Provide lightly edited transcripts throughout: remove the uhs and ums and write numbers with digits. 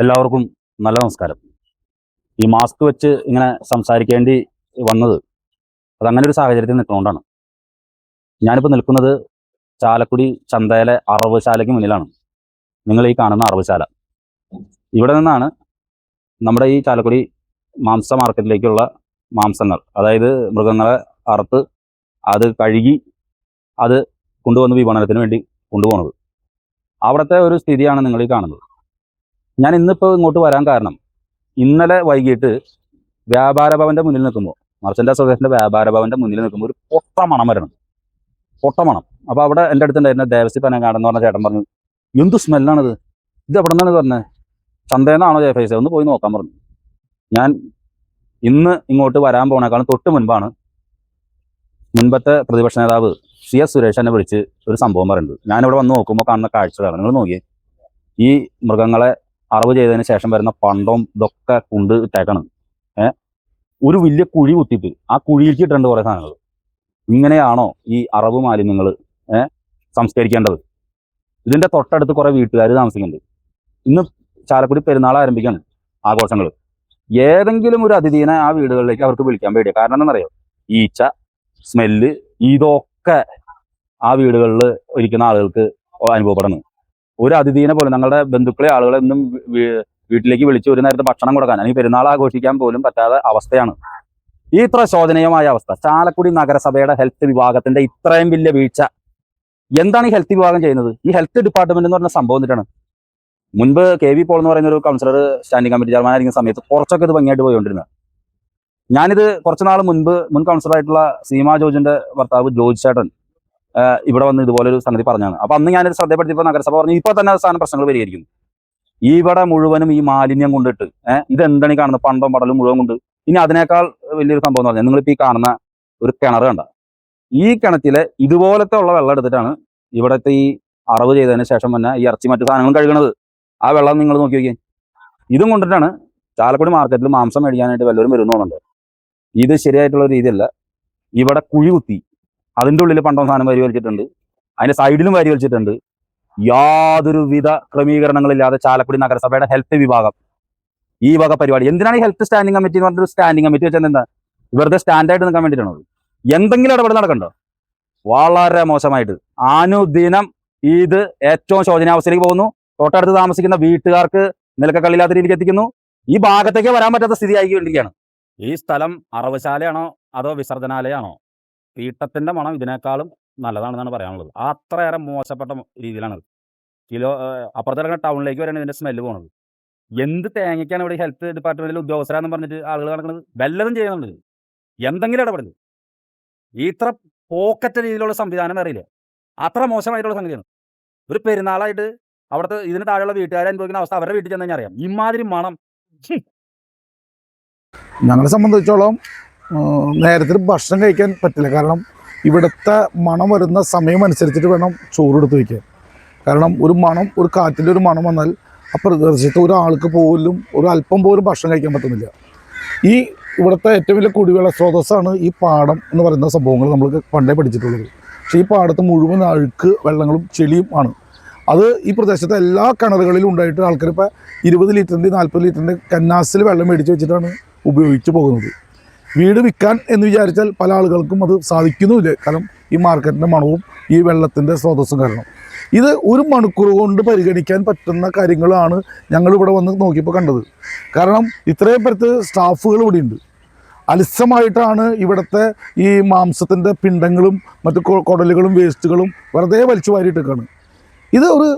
എല്ലാവർക്കും നല്ല നമസ്കാരം. ഈ മാസ്ക് വെച്ച് ഇങ്ങനെ സംസാരിക്കേണ്ടി വന്നത് അതങ്ങനെ ഒരു സാഹചര്യത്തിൽ നിൽക്കുന്നതുകൊണ്ടാണ്. ഞാനിപ്പോൾ നിൽക്കുന്നത് ചാലക്കുടി ചന്തയിലെ അറവുശാലയ്ക്ക് മുന്നിലാണ്. നിങ്ങൾ ഈ കാണുന്ന അറവുശാല. ഇവിടെ നിന്നാണ് നമ്മുടെ ഈ ചാലക്കുടി മാംസ മാർക്കറ്റിലേക്കുള്ള മാംസങ്ങൾ, അതായത് മൃഗങ്ങളെ അറുത്ത് അത് കഴുകി അത് കൊണ്ടുവന്ന് വിപണനത്തിന് വേണ്ടി കൊണ്ടുപോകുന്നത്. അവിടുത്തെ ഒരു സ്ഥിതിയാണ് നിങ്ങൾ ഈ കാണുന്നത്. ഞാൻ ഇന്നിപ്പോൾ ഇങ്ങോട്ട് വരാൻ കാരണം, ഇന്നലെ വൈകിട്ട് വ്യാപാര ഭവന്റെ മുന്നിൽ നിൽക്കുമ്പോൾ, മർച്ചൻ്റ് അസോസിയേഷൻ്റെ വ്യാപാര ഭവന്റെ മുന്നിൽ നിൽക്കുമ്പോൾ ഒരു പൊട്ട മണം വരണം, പൊട്ട മണം. അപ്പോൾ അവിടെ എൻ്റെ അടുത്തുണ്ടായിരുന്ന ദേവസി പനങ്ങാടെന്ന് പറഞ്ഞ ചേട്ടൻ പറഞ്ഞു, എന്ത് സ്മെല്ലാണിത്, ഇത് എവിടെ നിന്നാണ് പറഞ്ഞത്, ചന്തയിൽ നിന്നാണോ ജയഫൈസ, ഒന്ന് പോയി നോക്കാൻ പറഞ്ഞു. ഞാൻ ഇന്ന് ഇങ്ങോട്ട് വരാൻ പോണേക്കാളും തൊട്ട് മുൻപാണ് മുൻപത്തെ പ്രതിപക്ഷ നേതാവ് CS സുരേഷ് എന്നെ വിളിച്ച് ഒരു സംഭവം പറയുന്നത്. ഞാനിവിടെ വന്ന് നോക്കുമ്പോൾ കാണുന്ന കാഴ്ചകളാണ്. നിങ്ങൾ നോക്കിയേ, ഈ മൃഗങ്ങളെ അറവ് ചെയ്തതിന് ശേഷം വരുന്ന പണ്ടവും ഇതൊക്കെ കൊണ്ട് ഇട്ടേക്കാണ്. ഒരു വലിയ കുഴി കുത്തിയിട്ട് ആ കുഴിയിലേക്ക് ഇട്ടിട്ടുണ്ട് കുറേ സാധനങ്ങൾ. ഇങ്ങനെയാണോ ഈ അറവ് മാലിന്യങ്ങൾ സംസ്കരിക്കേണ്ടത്? ഇതിൻ്റെ തൊട്ടടുത്ത് കുറേ വീട്ടുകാർ താമസിക്കുന്നുണ്ട്. ഇന്ന് ചാലക്കുടി പെരുന്നാൾ ആരംഭിക്കുകയാണ്, ആഘോഷങ്ങൾ. ഏതെങ്കിലും ഒരു അതിഥീനെ ആ വീടുകളിലേക്ക് അവർക്ക് വിളിക്കാൻ പേടിയാണ്. കാരണം എന്താണെന്നറിയോ? ഈച്ച, സ്മെല്ല്, ഇതൊക്കെ ആ വീടുകളിൽ ഇരിക്കുന്ന ആളുകൾക്ക് അനുഭവപ്പെടുന്നു. ഒരു അതിഥീനെ പോലും, ഞങ്ങളുടെ ബന്ധുക്കളെ ആളുകളെ ഒന്നും വീട്ടിലേക്ക് വിളിച്ച് ഒരു നേരത്തെ ഭക്ഷണം കൊടുക്കാൻ, അല്ലെങ്കിൽ പെരുന്നാൾ ആഘോഷിക്കാൻ പോലും പറ്റാത്ത അവസ്ഥയാണ്. ഈ ഇത്ര ശോചനീയമായ അവസ്ഥ ചാലക്കുടി നഗരസഭയുടെ ഹെൽത്ത് വിഭാഗത്തിന്റെ ഇത്രയും വലിയ വീഴ്ച. എന്താണ് ഈ ഹെൽത്ത് വിഭാഗം ചെയ്യുന്നത്? ഈ ഹെൽത്ത് ഡിപ്പാർട്ട്മെന്റ് എന്ന് പറഞ്ഞ സംഭവം എന്നിട്ടാണ്. മുൻപ് KV പോൾ എന്ന് പറയുന്ന ഒരു കൗൺസിലർ സ്റ്റാൻഡിംഗ് കമ്മിറ്റി ചെയർമാനായിരിക്കുന്ന സമയത്ത് കുറച്ചൊക്കെ ഇത് ഭംഗിയായിട്ട് പോയിക്കൊണ്ടിരുന്നത്. ഞാനിത് കുറച്ച് നാൾ മുൻപ് മുൻ കൗൺസിലറായിട്ടുള്ള സീമ ജോർജിന്റെ ഭർത്താവ് ജോർജ് ചേട്ടൻ ഇവിടെ വന്ന് ഇതുപോലെ ഒരു സംഗതി പറഞ്ഞാണ്. അപ്പൊ അന്ന് ഞാനിത് ശ്രദ്ധപ്പെടുത്തിയപ്പോൾ നഗരസഭ പറഞ്ഞു, ഇപ്പോൾ തന്നെ അവസാന പ്രശ്നങ്ങൾ പരിഹരിക്കുന്നു. ഇവിടെ മുഴുവനും ഈ മാലിന്യം കൊണ്ടിട്ട് ഇതെന്താണ് ഈ കാണുന്നത്, പണ്ടം പടലും മുഴുവൻ കൊണ്ട്. ഇനി അതിനേക്കാൾ വലിയൊരു സംഭവം എന്ന് പറഞ്ഞാൽ, നിങ്ങളിപ്പോൾ ഈ കാണുന്ന ഒരു കിണർ കണ്ട, ഈ കിണറ്റിലെ ഇതുപോലത്തെ ഉള്ള വെള്ളം എടുത്തിട്ടാണ് ഇവിടുത്തെ ഈ അറവ് ചെയ്തതിന് ശേഷം തന്നെ ഈ ഇറച്ചി മറ്റു സാധനങ്ങളും കഴുകണത്. ആ വെള്ളം നിങ്ങൾ നോക്കി നോക്കിയേ. ഇതും കൊണ്ടിട്ടാണ് ചാലക്കുടി മാർക്കറ്റിൽ മാംസം മേടിക്കാനായിട്ട് വല്ലവരും വരുന്നുണ്ട്. ഇത് ശരിയായിട്ടുള്ള രീതിയല്ല. ഇവിടെ കുഴി കുത്തി അതിൻ്റെ ഉള്ളിൽ പണ്ടം സാധനം വാരി വലിച്ചിട്ടുണ്ട്, അതിന്റെ സൈഡിലും വാരി വലിച്ചിട്ടുണ്ട്. യാതൊരുവിധ ക്രമീകരണങ്ങളില്ലാതെ ചാലക്കുടി നഗരസഭയുടെ ഹെൽത്ത് വിഭാഗം ഈ വക പരിപാടി. എന്തിനാണ് ഈ ഹെൽത്ത് സ്റ്റാൻഡിംഗ് കമ്മിറ്റി എന്ന് പറഞ്ഞൊരു സ്റ്റാൻഡിംഗ് കമ്മിറ്റി വെച്ചാൽ എന്താ? വെറുതെ സ്റ്റാൻഡായിട്ട് നിൽക്കാൻ വേണ്ടിയിട്ടാണ്. എന്തെങ്കിലും ഇടപെടൽ നടക്കണ്ടോ? വളരെ മോശമായിട്ട് അനുദിനം ഇത് ഏറ്റവും ശോചനാവസ്ഥയിലേക്ക് പോകുന്നു. തൊട്ടടുത്ത് താമസിക്കുന്ന വീട്ടുകാർക്ക് നിലക്കള്ളില്ലാത്ത രീതിക്ക് എത്തിക്കുന്നു. ഈ ഭാഗത്തേക്ക് വരാൻ പറ്റാത്ത സ്ഥിതി ആയിക്കൊണ്ടിരിക്കുകയാണ്. ഈ സ്ഥലം അറവുശാലയാണോ അതോ വിസർജനാലയാണോ? തീട്ടത്തിന്റെ മണം ഇതിനേക്കാളും നല്ലതാണെന്നാണ് പറയാനുള്ളത്. അത്രയേറെ മോശപ്പെട്ട രീതിയിലാണ്. അപ്പുറത്തിറങ്ങുന്ന ടൗണിലേക്ക് വരെയാണ് ഇതിന്റെ സ്മെല്ല് പോകുന്നത്. എന്ത് തേങ്ങയ്ക്കാണ് ഇവിടെ ഹെൽത്ത് ഡിപ്പാർട്ട്മെന്റിൽ ഉദ്യോഗസ്ഥരാന്ന് പറഞ്ഞിട്ട് ആളുകൾ നടക്കുന്നത്? വല്ലതും ചെയ്യുന്നുണ്ട്, എന്തെങ്കിലും ഇടപെടുന്നു. ഇത്ര പോക്കറ്റ് രീതിയിലുള്ള സംവിധാനം അറിയില്ല. അത്ര മോശമായിട്ടുള്ള സംഗതിയാണ്. ഒരു പെരുന്നാളായിട്ട് അവിടുത്തെ ഇതിന് താഴെയുള്ള വീട്ടുകാരെ അനുഭവിക്കുന്ന അവസ്ഥ അവരുടെ വീട്ടിൽ ചെന്ന് കഴിഞ്ഞാൽ അറിയാം. ഇമാതിരി മണം. ഞങ്ങളെ സംബന്ധിച്ചോളം നേരത്തിൽ ഭക്ഷണം കഴിക്കാൻ പറ്റില്ല. കാരണം ഇവിടുത്തെ മണം വരുന്ന സമയം അനുസരിച്ചിട്ട് വേണം ചോറെടുത്ത് വയ്ക്കാൻ. കാരണം ഒരു മണം, ഒരു കാറ്റിൻ്റെ ഒരു മണം വന്നാൽ അപ്രദേശത്ത് ഒരാൾക്ക് പോലും ഒരു അല്പം പോലും ഭക്ഷണം കഴിക്കാൻ പറ്റുന്നില്ല. ഈ ഇവിടുത്തെ ഏറ്റവും വലിയ കുടിവെള്ള സ്രോതസ്സാണ് ഈ പാടം എന്ന് പറയുന്ന സംഭവങ്ങൾ നമ്മൾ പണ്ടേ പഠിച്ചിട്ടുള്ളത്. പക്ഷേ ഈ പാടത്ത് മുഴുവൻ അഴുക്ക് വെള്ളങ്ങളും ചെളിയും ആണ്. അത് ഈ പ്രദേശത്തെ എല്ലാ കിണറുകളിലും ഉണ്ടായിട്ട് ആൾക്കാർ ഇപ്പോൾ 20 ലിറ്ററിൻ്റെ 40 ലിറ്ററിൻ്റെ കന്നാസിൽ വെള്ളം മേടിച്ച് വെച്ചിട്ടാണ് ഉപയോഗിച്ച് പോകുന്നത്. വീട് വിൽക്കാൻ എന്ന് വിചാരിച്ചാൽ പല ആളുകൾക്കും അത് സാധിക്കുന്നുമില്ല. കാരണം ഈ മാർക്കറ്റിൻ്റെ മണവും ഈ വെള്ളത്തിൻ്റെ സ്രോതസ്സും കാരണം. ഇത് ഒരു മണിക്കൂർ കൊണ്ട് പരിഗണിക്കാൻ പറ്റുന്ന കാര്യങ്ങളാണ് ഞങ്ങളിവിടെ വന്ന് നോക്കിയപ്പോൾ കണ്ടത്. കാരണം ഇത്രയും പേർക്ക് സ്റ്റാഫുകൾ ഇവിടെ ഉണ്ട്. അലസമായിട്ടാണ് ഇവിടുത്തെ ഈ മാംസത്തിൻ്റെ പിണ്ടങ്ങളും മറ്റു കുടലുകളും വേസ്റ്റുകളും വെറുതെ വലിച്ചു വാരിയിട്ടേക്കാണ്. ഇത് ഒരു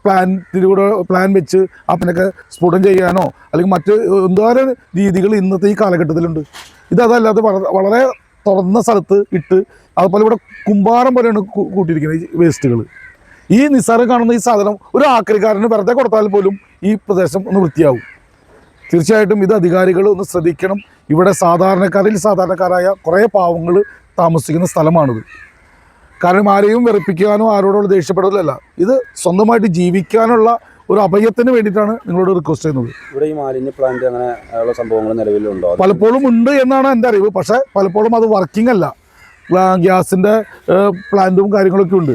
പ്ലാൻ വെച്ച് അപ്പനൊക്കെ സ്ഫുടം ചെയ്യാനോ അല്ലെങ്കിൽ മറ്റ് എന്തോരം രീതികൾ ഇന്നത്തെ ഈ കാലഘട്ടത്തിലുണ്ട്. ഇതല്ലാതെ വളരെ തുറന്ന സ്ഥലത്ത് ഇട്ട് അതുപോലെ ഇവിടെ കുമ്പാരം പോലെയാണ് കൂട്ടിയിരിക്കുന്നത് ഈ വേസ്റ്റുകൾ. ഈ നിസ്സാരം കാണുന്ന ഈ സാധനം ഒരു ആക്രിക്കാരന് വെറുതെ കൊടുത്താൽ പോലും ഈ പ്രദേശം ഒന്ന് വൃത്തിയാവും. തീർച്ചയായിട്ടും ഇത് അധികാരികൾ ഒന്ന് ശ്രദ്ധിക്കണം. ഇവിടെ സാധാരണക്കാരായ കുറേ പാവങ്ങൾ താമസിക്കുന്ന സ്ഥലമാണിത്. കാരണം ആരെയും വെറുപ്പിക്കാനോ ആരോടുള്ള ദേഷ്യപ്പെടലല്ല, ഇത് സ്വന്തമായിട്ട് ജീവിക്കാനുള്ള ഒരു അഭയത്തിന് വേണ്ടിയിട്ടാണ് നിങ്ങളോട് റിക്വസ്റ്റ് ചെയ്യുന്നത്. ഇവിടെ ഈ മാലിന്യ പ്ലാന്റ് അങ്ങനെയുള്ള സംഭവങ്ങൾ നിലവിലുണ്ടോ? പലപ്പോഴും ഉണ്ട് എന്നാണ് എൻ്റെ അറിവ്. പക്ഷേ പലപ്പോഴും അത് വർക്കിംഗ് അല്ല. ഗ്യാസിൻ്റെ പ്ലാന്റും കാര്യങ്ങളൊക്കെ ഉണ്ട്.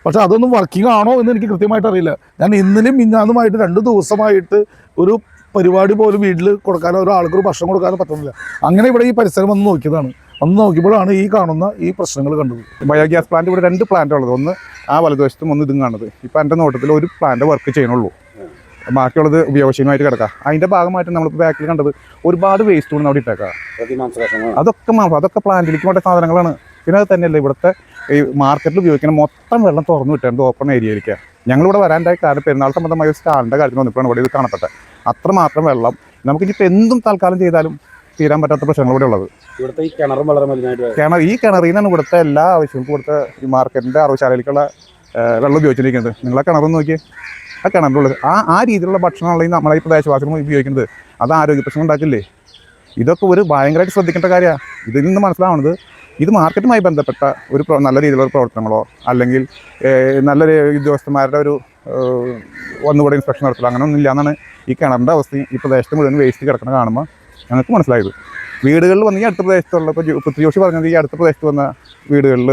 പക്ഷെ അതൊന്നും വർക്കിംഗ് ആണോ എന്ന് എനിക്ക് കൃത്യമായിട്ട് അറിയില്ല. ഞാൻ ഇന്നലെയും മിഞ്ഞാന്നുമായിട്ട് 2 ദിവസമായിട്ട് ഒരു പരിപാടി പോലും വീട്ടിൽ കൊടുക്കാനോ ഒരാൾക്ക് ഒരു ഭക്ഷണം കൊടുക്കാനോ പറ്റുന്നില്ല. അങ്ങനെ ഇവിടെ ഈ പരിസരം വന്ന് നോക്കിയതാണ്. വന്ന് നോക്കിയപ്പോഴാണ് ഈ കാണുന്ന ഈ പ്രശ്നങ്ങൾ കണ്ടത്. ബയോഗ്യാസ് പ്ലാന്റ് ഇവിടെ 2 പ്ലാന്റ് ഉള്ളത്, ഒന്ന് ആ വലതുവശത്തും ഒന്ന് ഇതും കാണുന്നത്. ഇപ്പം എൻ്റെ നോട്ടത്തിൽ ഒരു പ്ലാന്റ് വർക്ക് ചെയ്യണുള്ളൂ, ബാക്കിയുള്ളത് ഉപയോഗശൂന്യമായിട്ട് കിടക്കുക. അതിൻ്റെ ഭാഗമായിട്ട് നമ്മളിപ്പോൾ ബാക്കിൽ കണ്ടത് ഒരുപാട് വേസ്റ്റ് കൊണ്ട് അവിടെ ഇട്ടേക്കാം. അതൊക്കെ പ്ലാന്റിലേക്ക് വേണ്ട സാധനങ്ങളാണ്. പിന്നെ അത് തന്നെയല്ല ഇവിടുത്തെ ഈ മാർക്കറ്റിൽ ഉപയോഗിക്കുന്ന മൊത്തം വെള്ളം തുറന്നു വിട്ടേണ്ടത് ഓപ്പൺ ഏരിയയിലേക്ക്. ഞങ്ങളിവിടെ വരാണ്ടായി കാരണം പെരുന്നാൾ സംബന്ധമായ ഒരു സ്റ്റാളിൻ്റെ കാര്യത്തിൽ വന്നപ്പോഴാണ് ഇവിടെ ഇത് കാണപ്പെട്ടത്. അത്രമാത്രം വെള്ളം നമുക്കിപ്പോൾ എന്തും തൽക്കാലം ചെയ്താലും തീരാൻ പറ്റാത്ത പ്രശ്നങ്ങൾ ഇവിടെ ഉള്ളത്. ഇവിടുത്തെ ഈ കിണറും വളരെ മലിനമായിട്ട് ഈ കിണറിൽ നിന്നാണ് ഇവിടുത്തെ എല്ലാ ആവശ്യവും ഇവിടുത്തെ ഈ മാർക്കറ്റിൻ്റെ അറവുശാലയിലേക്കുള്ള വെള്ളം ഉപയോഗിച്ചിരിക്കുന്നത്. നിങ്ങളെ കിണറൊന്നും നോക്കിയേ, ആ കിണറിലുള്ളത് ആ രീതിയിലുള്ള ഭക്ഷണമുള്ള നമ്മളെ ഈ പ്രദേശവാസികൾ ഉപയോഗിക്കുന്നത് അത് ആരോഗ്യ പ്രശ്നം ഉണ്ടാക്കില്ലേ. ഇതൊക്കെ ഒരു ഭയങ്കരമായിട്ട് ശ്രദ്ധിക്കേണ്ട കാര്യമാണ്. ഇതിൽ നിന്ന് മനസ്സിലാവുന്നത് ഇത് മാർക്കറ്റുമായി ബന്ധപ്പെട്ട ഒരു നല്ല രീതിയിലുള്ള പ്രവർത്തനങ്ങളോ അല്ലെങ്കിൽ നല്ലൊരു ഉദ്യോഗസ്ഥന്മാരുടെ ഒരു ഒന്നുകൂടെ ഇൻസ്പെക്ഷൻ നടത്തില്ല അങ്ങനെയൊന്നും ഇല്ല എന്നാണ് ഈ കിണറിൻ്റെ അവസ്ഥയും ഈ പ്രദേശത്ത് മുഴുവൻ വേസ്റ്റ് കിടക്കണം കാണുമ്പോൾ ഞങ്ങൾക്ക് മനസ്സിലായത്. വീടുകളിൽ വന്ന് ഈ അടുത്ത പ്രദേശത്തുള്ള ഇപ്പോൾ പൃഥ്വിജോഷി പറഞ്ഞത് ഈ അടുത്ത പ്രദേശത്ത് വന്ന വീടുകളിൽ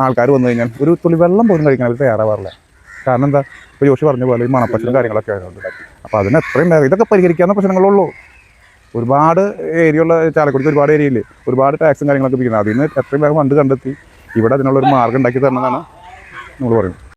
ആൾക്കാർ വന്നു കഴിഞ്ഞാൽ ഒരു തുള്ളി വെള്ളം പോലും കഴിക്കാൻ അവർ തയ്യാറാവാറില്ല. കാരണം എന്താ, ഇപ്പോൾ ജോഷി പറഞ്ഞ പോലെ ഈ മണപ്പശലും കാര്യങ്ങളൊക്കെ ആയതുകൊണ്ട്. അപ്പോൾ അതിന് എത്രയും വേഗം ഇതൊക്കെ പരിഹരിക്കാവുന്ന പ്രശ്നങ്ങളുള്ളൂ. ഒരുപാട് ഏരിയ ഉള്ള ചാലക്കുടിക്ക് ഒരുപാട് ഏരിയയില്ലേ, ഒരുപാട് ടാക്സും കാര്യങ്ങളൊക്കെ പിടിക്കുന്നത്. അതിന് എത്രയും വേഗം ഫണ്ട് കണ്ടെത്തി ഇവിടെ അതിനുള്ളൊരു മാർഗ്ഗം ഉണ്ടാക്കി തരണമെന്നാണ് നമ്മൾ പറയുന്നത്.